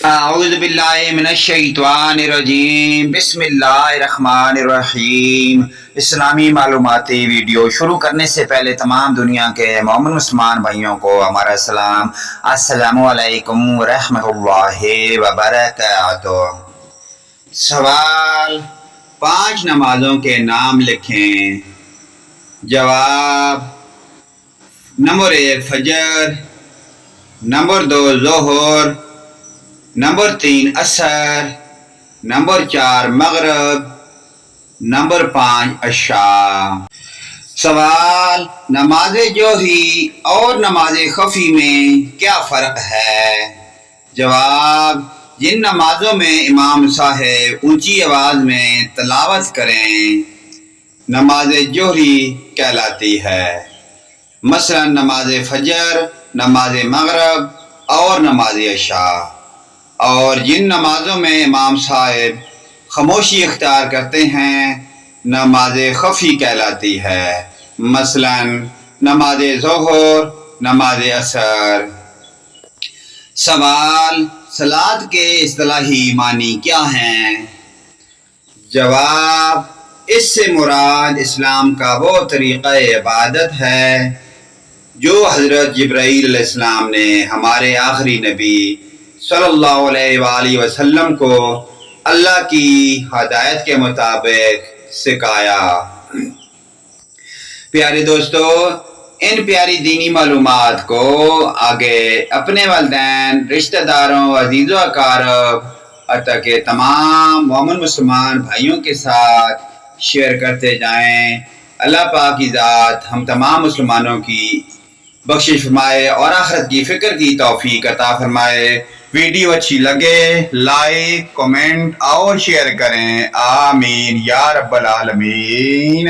اعوذ باللہ من الشیطان الرجیم، بسم اللہ الرحمن الرحیم۔ اسلامی معلوماتی ویڈیو شروع کرنے سے پہلے تمام دنیا کے مومن مسلمان بھائیوں کو ہمارا سلام، السلام علیکم ورحمۃ اللہ وبرکاتہ۔ سوال: 5 نمازوں کے نام لکھیں۔ جواب: نمبر 1 فجر، نمبر 2 ظہر، نمبر 3 عصر، نمبر 4 مغرب، نمبر 5 عشاء۔ سوال: نماز جوہری اور نماز خفی میں کیا فرق ہے؟ جواب: جن نمازوں میں امام صاحب اونچی آواز میں تلاوت کریں نماز جوہری کہلاتی ہے، مثلا نماز فجر، نماز مغرب اور نماز عشاء۔ اور جن نمازوں میں امام صاحب خاموشی اختیار کرتے ہیں نماز خفی کہلاتی ہے، مثلا نماز ظہر، نماز عصر۔ سوال: صلاۃ کے اصطلاحی معنی کیا ہیں؟ جواب: اس سے مراد اسلام کا وہ طریقہ عبادت ہے جو حضرت جبرائیل علیہ السلام نے ہمارے آخری نبی صلی اللہ علیہ وآلہ وسلم کو اللہ کی ہدایت کے مطابق سکھایا۔ پیارے دوستو، ان پیاری دینی معلومات کو آگے اپنے والدین، رشتہ داروں، عزیز و اقارب حتیٰ کہ تمام مومن مسلمان بھائیوں کے ساتھ شیئر کرتے جائیں۔ اللہ پاک کی ذات ہم تمام مسلمانوں کی بخشش فرمائے اور آخرت کی فکر کی توفیق عطا فرمائے۔ ویڈیو اچھی لگے لائک، کمنٹ اور شیئر کریں، آمین یا رب العالمین۔